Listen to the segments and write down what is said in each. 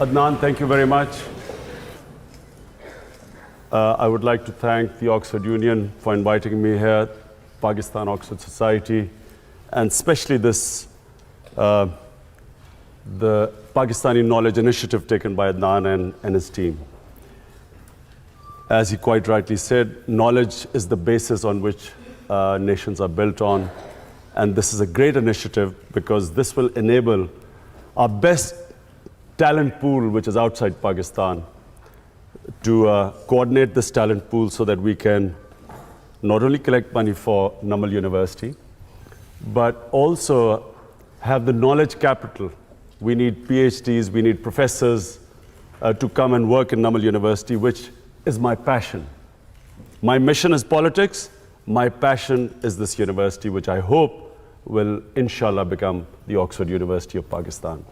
Adnan, thank you very much. I would like to thank the Oxford Union for inviting me here, Pakistan Oxford Society, and especially this, the Pakistani Knowledge Initiative taken by Adnan and his team. As he quite rightly said, knowledge is the basis on which nations are built on. And this is a great initiative because this will enable our best talent pool, which is outside Pakistan, to coordinate this talent pool so that we can not only collect money for Namal University, but also have the knowledge capital. We need PhDs, we need professors to come and work in Namal University, which is my passion. My mission is politics. My passion is this university, which I hope will, inshallah, become the Oxford University of Pakistan.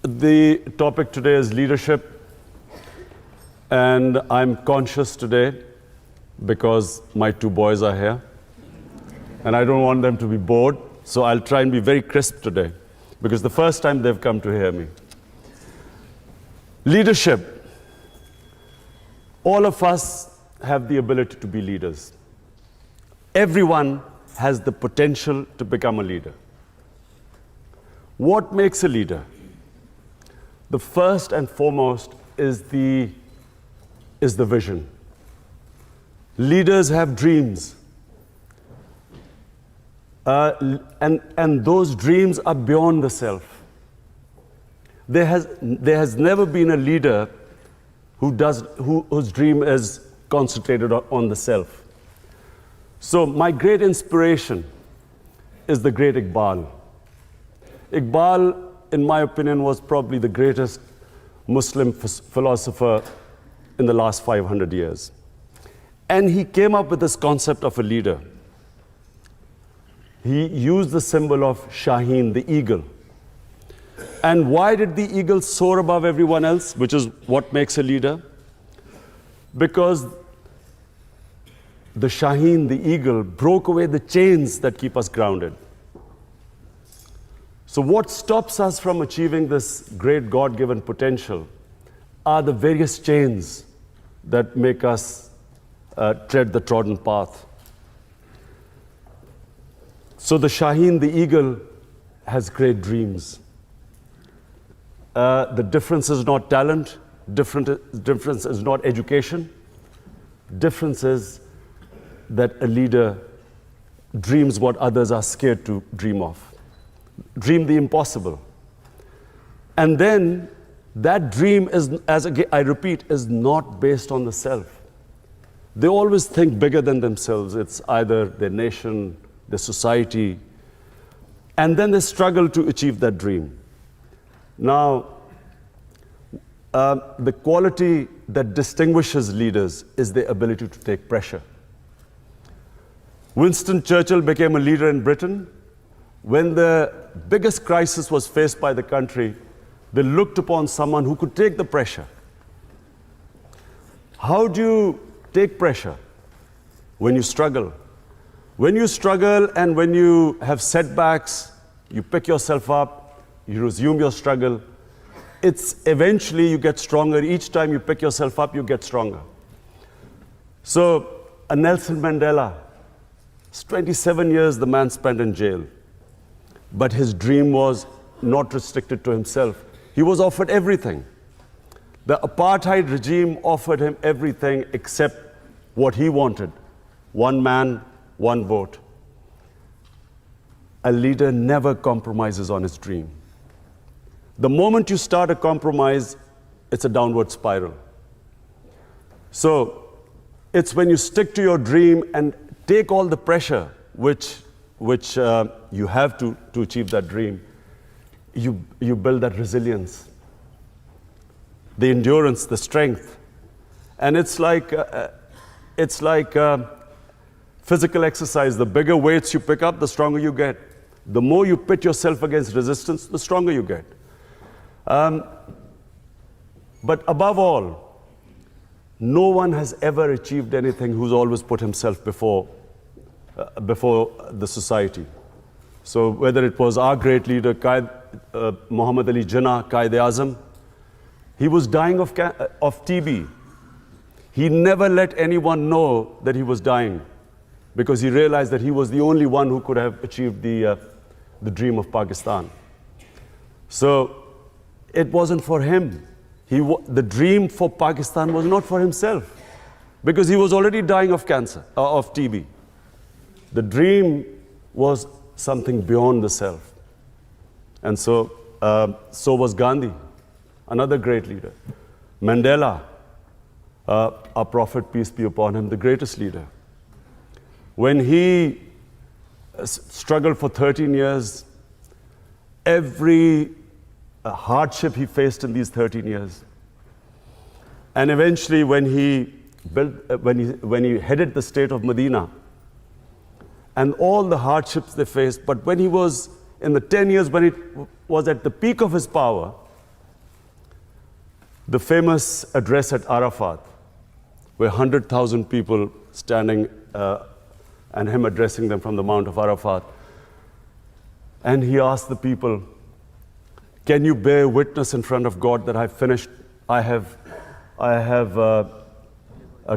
The topic today is leadership, and I'm conscious today because my two boys are here, and I don't want them to be bored, so I'll try and be very crisp today, because the first time they've come to hear me. Leadership. All of us have the ability to be leaders. Everyone has the potential to become a leader. What makes a leader? The first and foremost is the vision. Leaders have dreams. And those dreams are beyond the self. There has never been a leader whose dream is concentrated on the self. So my great inspiration is the great Iqbal. Iqbal, in my opinion, was probably the greatest Muslim philosopher in the last 500 years. And he came up with this concept of a leader. He used the symbol of Shaheen, the eagle. And why did the eagle soar above everyone else, which is what makes a leader? Because the Shaheen, the eagle, broke away the chains that keep us grounded. So what stops us from achieving this great God-given potential are the various chains that make us tread the trodden path. So the Shaheen, the eagle, has great dreams. The difference is not talent, difference is not education. Difference is that a leader dreams what others are scared to dream of. Dream the impossible. And then that dream is, as I repeat, is not based on the self. They always think bigger than themselves. It's either their nation, their society, and then they struggle to achieve that dream. Now, the quality that distinguishes leaders is their ability to take pressure. Winston Churchill became a leader in Britain. When the biggest crisis was faced by the country, they looked upon someone who could take the pressure. How do you take pressure? When you struggle. When you struggle and when you have setbacks, you pick yourself up, you resume your struggle. It's eventually you get stronger. Each time you pick yourself up, you get stronger. So, a Nelson Mandela, 27 years the man spent in jail. But his dream was not restricted to himself. He was offered everything. The apartheid regime offered him everything except what he wanted. One man, one vote. A leader never compromises on his dream. The moment you start a compromise, it's a downward spiral. So it's when you stick to your dream and take all the pressure which you have to achieve that dream, you build that resilience, the endurance, the strength. And it's like physical exercise. The bigger weights you pick up, the stronger you get. The more you pit yourself against resistance, the stronger you get. But above all, no one has ever achieved anything who's always put himself before the society. So whether it was our great leader, Muhammad Ali Jinnah, Qaid-e-Azam, he was dying of TB. He never let anyone know that he was dying because he realized that he was the only one who could have achieved the dream of Pakistan. So it wasn't for him. The dream for Pakistan was not for himself because he was already dying of cancer, of TB. The dream was something beyond the self. And so was Gandhi, another great leader. Mandela, our prophet, peace be upon him, the greatest leader. When he struggled for 13 years, every hardship he faced in these 13 years. And eventually when he headed the state of Medina, and all the hardships they faced, but when he was in the 10 years when it was at the peak of his power, the famous address at Arafat, where 100,000 people standing and him addressing them from the Mount of Arafat. And he asked the people, can you bear witness in front of God that I have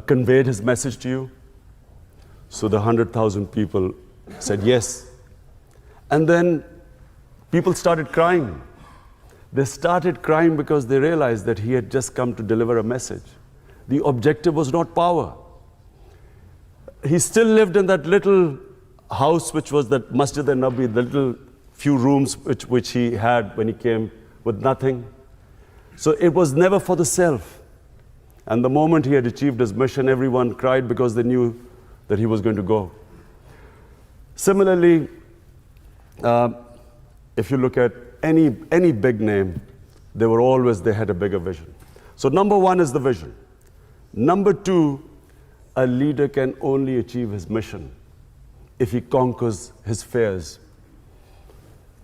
conveyed his message to you? So the 100,000 people said yes. And then people started crying. They started crying because they realized that he had just come to deliver a message. The objective was not power. He still lived in that little house, which was that Masjid al-Nabi, the little few rooms which he had when he came with nothing. So it was never for the self. And the moment he had achieved his mission, everyone cried because they knew that he was going to go. Similarly, if you look at any big name, they had a bigger vision. So number one is the vision. Number two, a leader can only achieve his mission if he conquers his fears.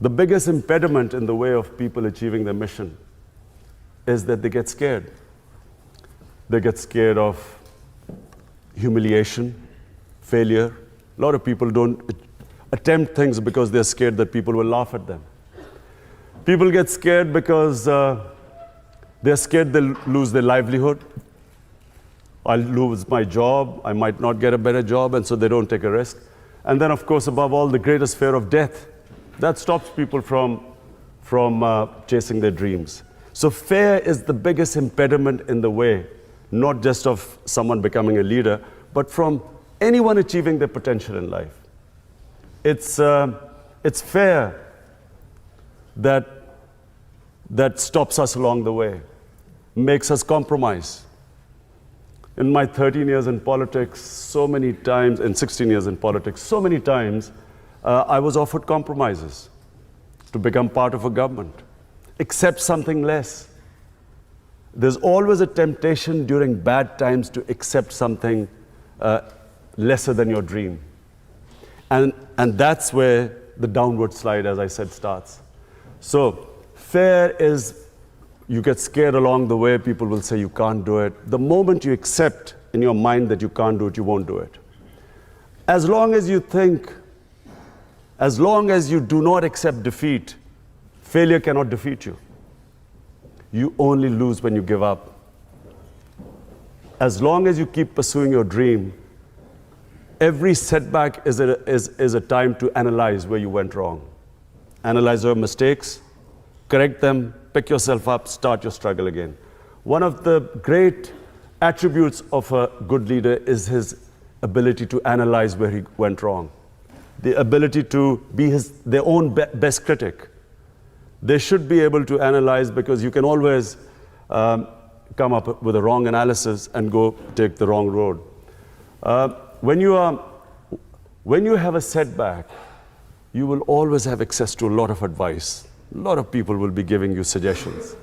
The biggest impediment in the way of people achieving their mission is that they get scared. They get scared of humiliation, failure. A lot of people don't attempt things because they're scared that people will laugh at them. People get scared because they're scared they'll lose their livelihood. I'll lose my job, I might not get a better job, and so they don't take a risk. And then, of course, above all, the greatest fear of death. That stops people from chasing their dreams. So fear is the biggest impediment in the way, not just of someone becoming a leader, but from anyone achieving their potential in life. It's fear that stops us along the way, makes us compromise. In my 13 years in politics, so many times, in 16 years in politics, so many times, I was offered compromises to become part of a government, accept something less. There's always a temptation during bad times to accept something lesser than your dream. And that's where the downward slide, as I said, starts. So fear is, you get scared along the way, people will say you can't do it. The moment you accept in your mind that you can't do it, you won't do it. As long as you think, as long as you do not accept defeat, failure cannot defeat you. You only lose when you give up. As long as you keep pursuing your dream, every setback is a time to analyze where you went wrong. Analyze your mistakes, correct them, pick yourself up, start your struggle again. One of the great attributes of a good leader is his ability to analyze where he went wrong. The ability to be their own best critic. They should be able to analyze, because you can always come up with a wrong analysis and go take the wrong road. When you have a setback, you will always have access to a lot of advice. A lot of people will be giving you suggestions.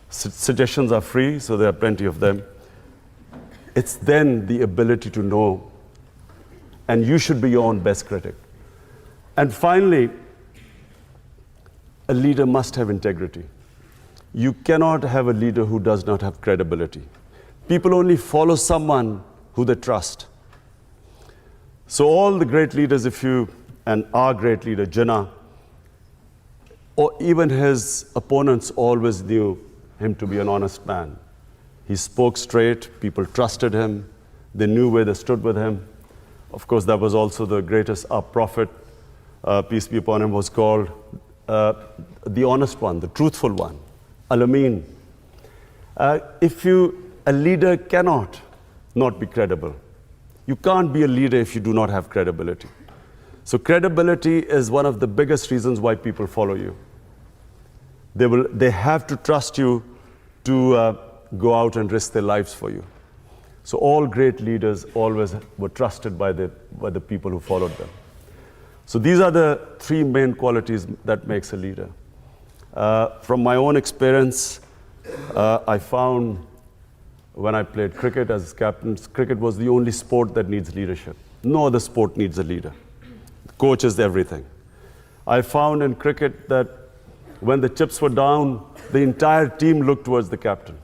Suggestions are free, so there are plenty of them. It's then the ability to know, and you should be your own best critic. And finally, a leader must have integrity. You cannot have a leader who does not have credibility. People only follow someone who they trust. So all the great leaders, if you and our great leader, Jinnah, or even his opponents always knew him to be an honest man. He spoke straight, people trusted him, they knew where they stood with him. Of course, that was also the greatest, our prophet, peace be upon him, was called the honest one, the truthful one, Al-Amin. A leader cannot not be credible. You can't be a leader if you do not have credibility. So credibility is one of the biggest reasons why people follow you. They have to trust you to go out and risk their lives for you. So all great leaders always were trusted by the people who followed them. So these are the three main qualities that makes a leader. From my own experience, I found when I played cricket as captain, cricket was the only sport that needs leadership. No other sport needs a leader. The coach is everything. I found in cricket that when the chips were down, the entire team looked towards the captain.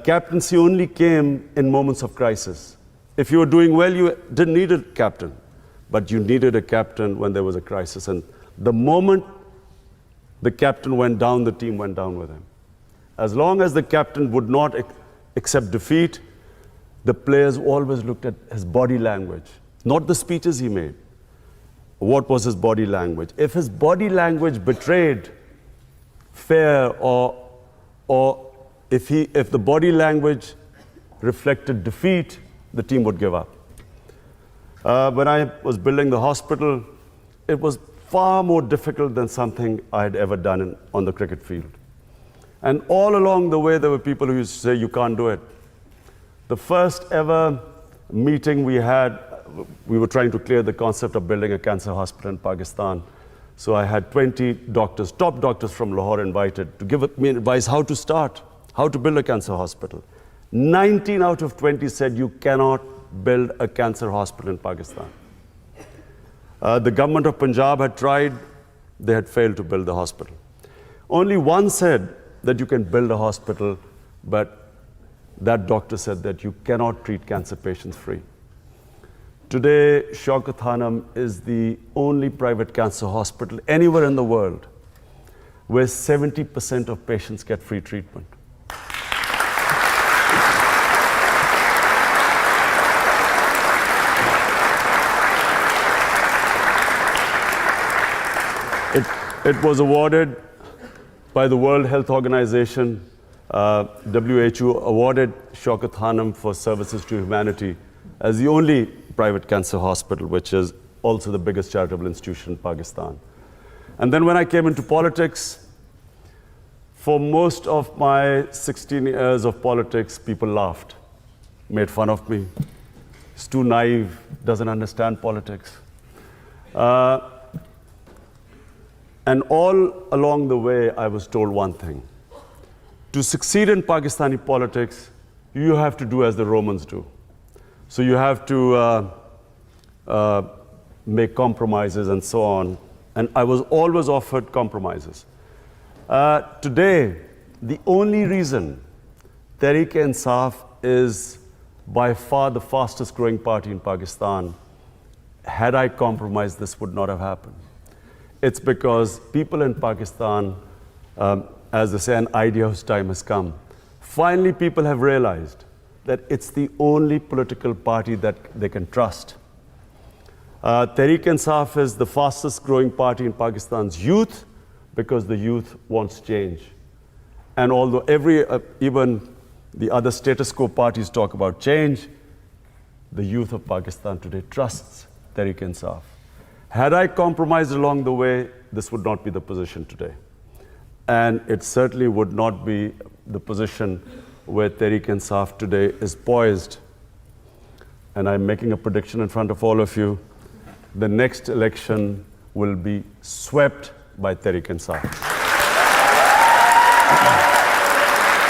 Captaincy only came in moments of crisis. If you were doing well, you didn't need a captain, but you needed a captain when there was a crisis. And the moment the captain went down, the team went down with him. As long as the captain would not accept defeat, the players always looked at his body language, not the speeches he made. What was his body language? If his body language betrayed fear or if the body language reflected defeat, the team would give up. When I was building the hospital, it was far more difficult than something I had ever done on the cricket field. And all along the way, there were people who used to say, you can't do it. The first ever meeting we had, we were trying to clear the concept of building a cancer hospital in Pakistan. So I had 20 doctors, top doctors from Lahore invited to give me advice how to start, how to build a cancer hospital. 19 out of 20 said you cannot build a cancer hospital in Pakistan. The government of Punjab had tried, they had failed to build the hospital. Only one said that you can build a hospital, but that doctor said that you cannot treat cancer patients free. Today, Shaukat Hanum is the only private cancer hospital anywhere in the world where 70% of patients get free treatment. It was awarded by the World Health Organization, WHO awarded Shaukat Hanum for services to humanity as the only private cancer hospital, which is also the biggest charitable institution in Pakistan. And then when I came into politics, for most of my 16 years of politics, people laughed, made fun of me. He's too naive, doesn't understand politics. And all along the way, I was told one thing. To succeed in Pakistani politics, you have to do as the Romans do. So you have to make compromises and so on. And I was always offered compromises. Today, the only reason Tehreek-e-Insaf is by far the fastest growing party in Pakistan, had I compromised, this would not have happened. It's because people in Pakistan, as they say, an idea whose time has come. Finally, people have realized that it's the only political party that they can trust. Tehreek-e-Insaf is the fastest growing party in Pakistan's youth because the youth wants change. And although even the other status quo parties talk about change, the youth of Pakistan today trusts Tehreek-e-Insaf. Had I compromised along the way, this would not be the position today. And it certainly would not be the position where Tehreek-e-Insaf today is poised. And I'm making a prediction in front of all of you. The next election will be swept by Tehreek-e-Insaf.